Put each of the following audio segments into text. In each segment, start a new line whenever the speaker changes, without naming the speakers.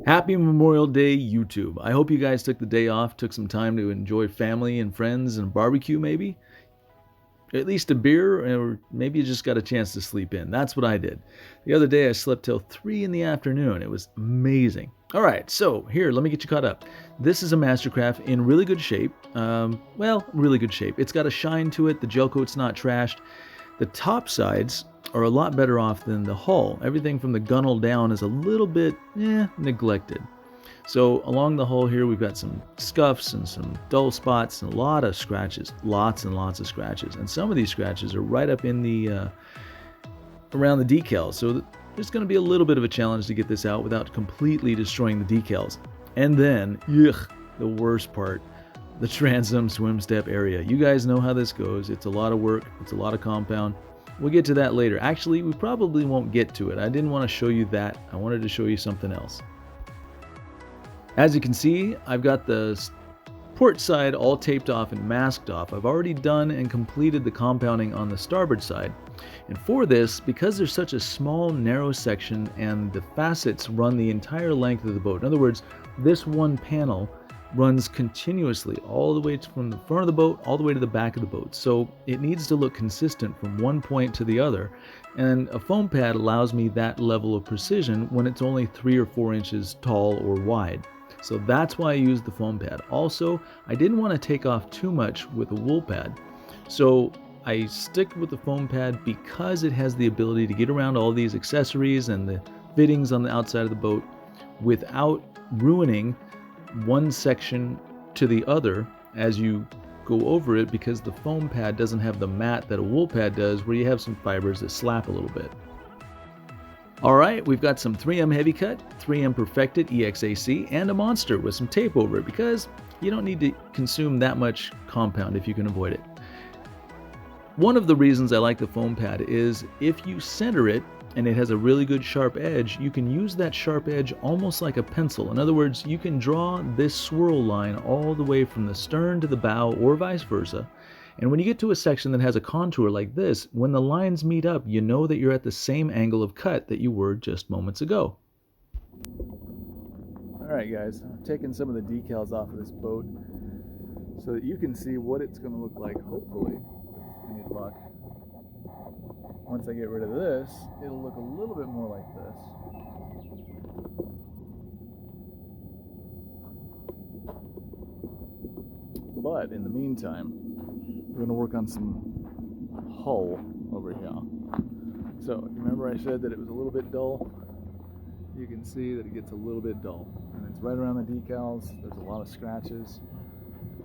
Happy Memorial Day, YouTube. I hope you guys took the day off, took some time to enjoy family and friends and barbecue maybe. At least a beer, or maybe you just got a chance to sleep in. That's what I did. The other day I slept till 3 in the afternoon. It was amazing. All right, so here, let me get you caught up. This is a MasterCraft in really good shape. Really good shape. It's got a shine to it. The gel coat's not trashed. The top sides are a lot better off than the hull. Everything from the gunnel down is a little bit neglected. So along the hull here we've got some scuffs and some dull spots and a lot of scratches, lots and lots of scratches. And some of these scratches are right up in the around the decals. So there's going to be a little bit of a challenge to get this out without completely destroying the decals. And then, the worst part, the transom swim step area. You guys know how this goes. It's a lot of work. It's a lot of compound. We'll get to that later. Actually, we probably won't get to it. I didn't want to show you that. I wanted to show you something else. As you can see, I've got the port side all taped off and masked off. I've already done and completed the compounding on the starboard side. And for this, because there's such a small, narrow section and the facets run the entire length of the boat, in other words, this one panel runs continuously all the way from the front of the boat all the way to the back of the boat. So it needs to look consistent from one point to the other. And a foam pad allows me that level of precision when it's only 3 or 4 inches tall or wide. So that's why I used the foam pad. Also, I didn't want to take off too much with a wool pad. So I stick with the foam pad because it has the ability to get around all these accessories and the fittings on the outside of the boat without ruining one section to the other as you go over it, because the foam pad doesn't have the mat that a wool pad does where you have some fibers that slap a little bit. Alright, we've got some 3M Heavy Cut, 3M Perfected EXAC, and a Monster with some tape over it because you don't need to consume that much compound if you can avoid it. One of the reasons I like the foam pad is if you center it and it has a really good sharp edge, you can use that sharp edge almost like a pencil. In other words, you can draw this swirl line all the way from the stern to the bow or vice versa. And when you get to a section that has a contour like this, when the lines meet up, you know that you're at the same angle of cut that you were just moments ago. Alright guys, I'm taking some of the decals off of this boat so that you can see what it's going to look like, hopefully, with any luck. Once I get rid of this, it'll look a little bit more like this. But in the meantime, we're going to work on some hull over here. So, you remember I said that it was a little bit dull? You can see that it gets a little bit dull. And it's right around the decals. There's a lot of scratches.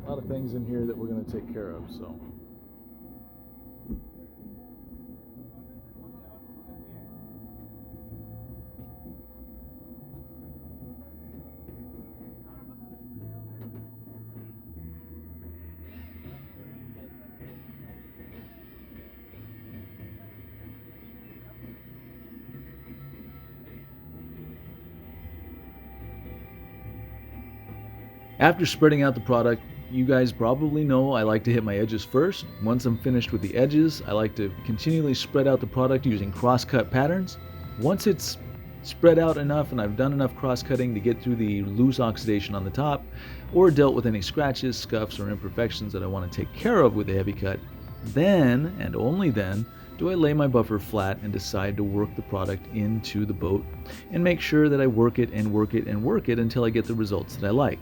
A lot of things in here that we're going to take care of. So. After spreading out the product, you guys probably know I like to hit my edges first. Once I'm finished with the edges, I like to continually spread out the product using cross-cut patterns. Once it's spread out enough and I've done enough cross-cutting to get through the loose oxidation on the top, or dealt with any scratches, scuffs, or imperfections that I want to take care of with the heavy cut, then, and only then, do I lay my buffer flat and decide to work the product into the boat and make sure that I work it and work it and work it until I get the results that I like.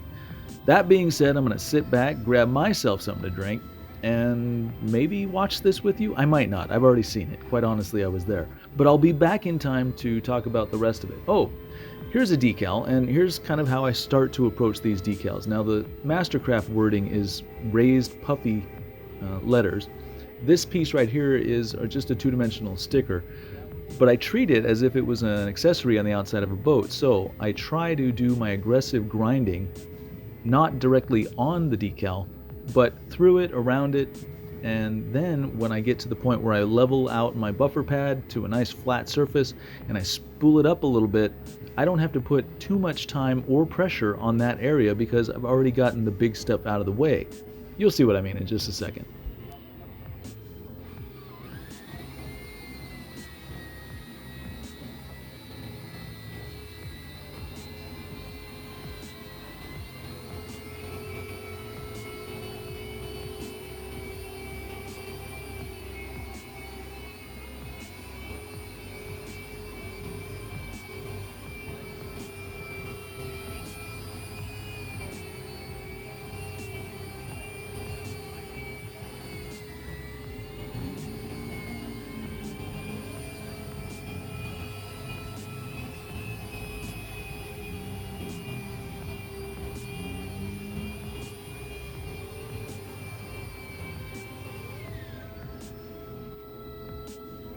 That being said, I'm going to sit back, grab myself something to drink, and maybe watch this with you. I might not. I've already seen it. Quite honestly, I was there. But I'll be back in time to talk about the rest of it. Oh, here's a decal, and here's kind of how I start to approach these decals. Now, the MasterCraft wording is raised, puffy letters. This piece right here is just a two-dimensional sticker, but I treat it as if it was an accessory on the outside of a boat. So I try to do my aggressive grinding not directly on the decal, but through it, around it, and then when I get to the point where I level out my buffer pad to a nice flat surface and I spool it up a little bit, I don't have to put too much time or pressure on that area because I've already gotten the big stuff out of the way. You'll see what I mean in just a second.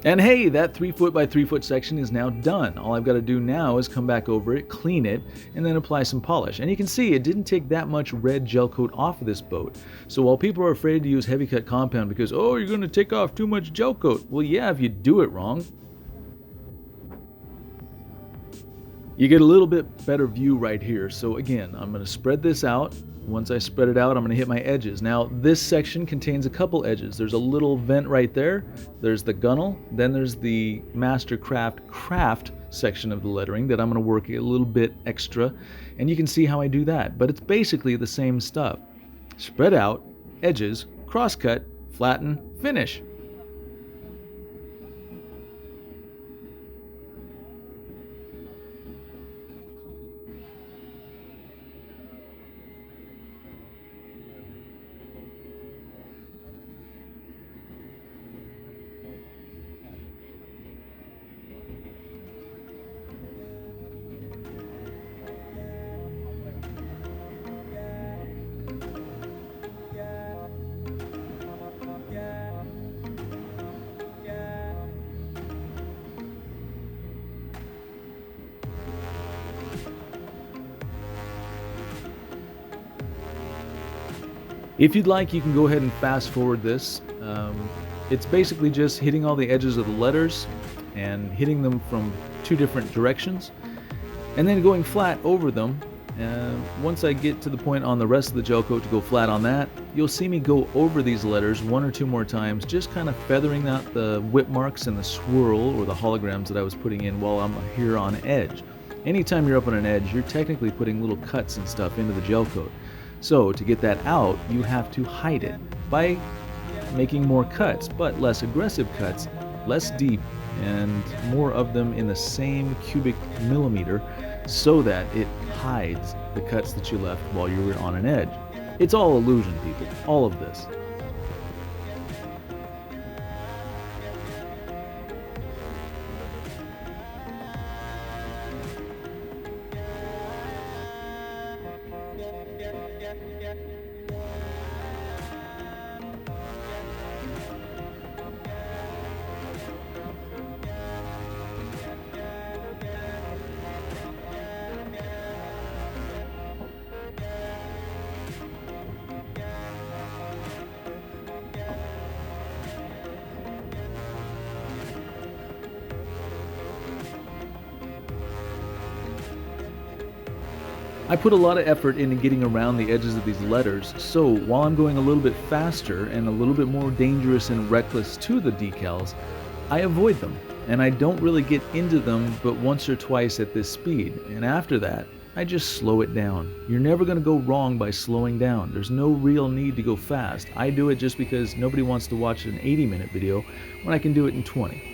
And hey, that 3-foot by 3-foot section is now done. All I've got to do now is come back over it, clean it, and then apply some polish. And you can see it didn't take that much red gel coat off of this boat. So while people are afraid to use heavy cut compound because, oh, you're going to take off too much gel coat. Well, yeah, if you do it wrong. You get a little bit better view right here. So again, I'm going to spread this out. Once I spread it out, I'm going to hit my edges. Now, this section contains a couple edges. There's a little vent right there. There's the gunnel. Then there's the MasterCraft craft section of the lettering that I'm going to work a little bit extra. And you can see how I do that. But it's basically the same stuff. Spread out, edges, crosscut, flatten, finish. If you'd like, you can go ahead and fast forward this. It's basically just hitting all the edges of the letters and hitting them from 2 different directions and then going flat over them. Once I get to the point on the rest of the gel coat to go flat on that, you'll see me go over these letters 1 or 2 more times, just kind of feathering out the whip marks and the swirl or the holograms that I was putting in while I'm here on edge. Anytime you're up on an edge, you're technically putting little cuts and stuff into the gel coat. So to get that out, you have to hide it by making more cuts, but less aggressive cuts, less deep, and more of them in the same cubic millimeter so that it hides the cuts that you left while you were on an edge. It's all illusion, people, all of this. I put a lot of effort into getting around the edges of these letters, so while I'm going a little bit faster and a little bit more dangerous and reckless to the decals, I avoid them, and I don't really get into them but once or twice at this speed, and after that, I just slow it down. You're never going to go wrong by slowing down. There's no real need to go fast. I do it just because nobody wants to watch an 80-minute video when I can do it in 20.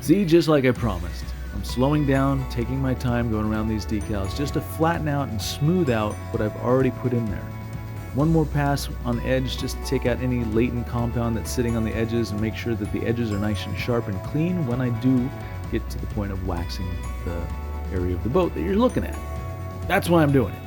See, just like I promised, I'm slowing down, taking my time going around these decals just to flatten out and smooth out what I've already put in there. One more pass on edge just to take out any latent compound that's sitting on the edges and make sure that the edges are nice and sharp and clean when I do get to the point of waxing the area of the boat that you're looking at. That's why I'm doing it.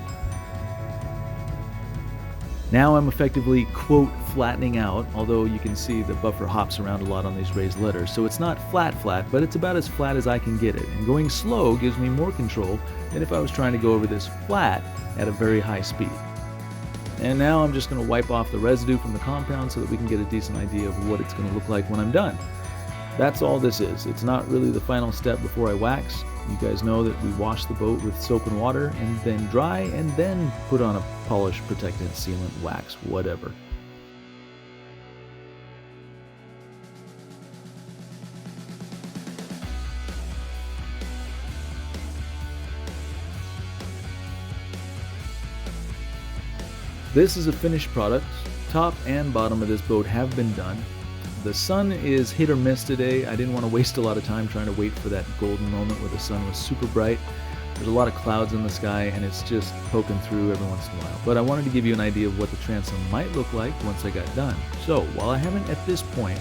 Now I'm effectively, quote, flattening out, although you can see the buffer hops around a lot on these raised letters. So it's not flat, but it's about as flat as I can get it. And going slow gives me more control than if I was trying to go over this flat at a very high speed. And now I'm just going to wipe off the residue from the compound so that we can get a decent idea of what it's going to look like when I'm done. That's all this is. It's not really the final step before I wax. You guys know that we wash the boat with soap and water and then dry and then put on a polish, protectant, sealant, wax, whatever. This is a finished product. Top and bottom of this boat have been done. The sun is hit or miss today. I didn't want to waste a lot of time trying to wait for that golden moment where the sun was super bright. There's a lot of clouds in the sky and it's just poking through every once in a while. But I wanted to give you an idea of what the transom might look like once I got done. So while I haven't at this point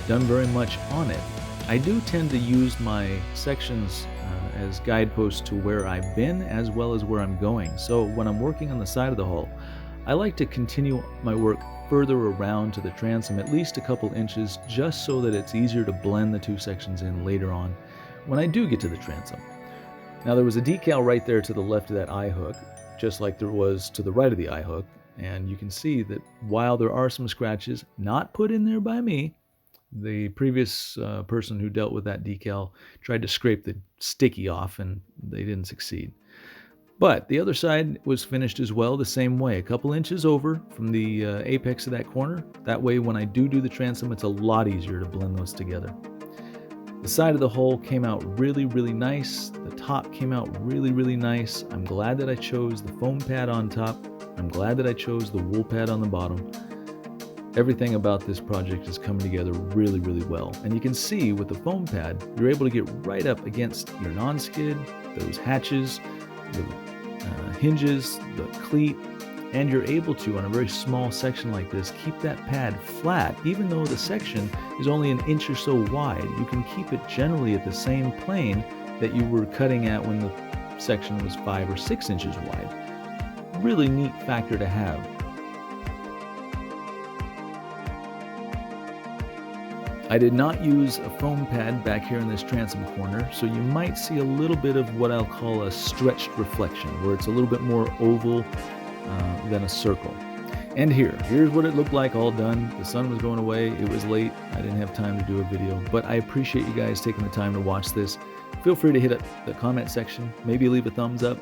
done very much on it, I do tend to use my sections as guideposts to where I've been as well as where I'm going. So when I'm working on the side of the hull, I like to continue my work further around to the transom, at least a couple inches, just so that it's easier to blend the two sections in later on when I do get to the transom. Now there was a decal right there to the left of that eye hook, just like there was to the right of the eye hook, and you can see that while there are some scratches not put in there by me, the previous person who dealt with that decal tried to scrape the sticky off and they didn't succeed. But the other side was finished as well the same way, a couple inches over from the apex of that corner. That way when I do the transom, it's a lot easier to blend those together. The side of the hull came out really, really nice. The top came out really, really nice. I'm glad that I chose the foam pad on top. I'm glad that I chose the wool pad on the bottom. Everything about this project is coming together really, really well. And you can see with the foam pad, you're able to get right up against your non-skid, those hatches, the hinges, the cleat, and you're able to, on a very small section like this, keep that pad flat. Even though the section is only an inch or so wide, you can keep it generally at the same plane that you were cutting at when the section was 5 or 6 inches wide. Really neat factor to have. I did not use a foam pad back here in this transom corner, so you might see a little bit of what I'll call a stretched reflection, where it's a little bit more oval than a circle. And here's what it looked like all done. The sun was going away, it was late, I didn't have time to do a video, but I appreciate you guys taking the time to watch this. Feel free to hit up the comment section, maybe leave a thumbs up.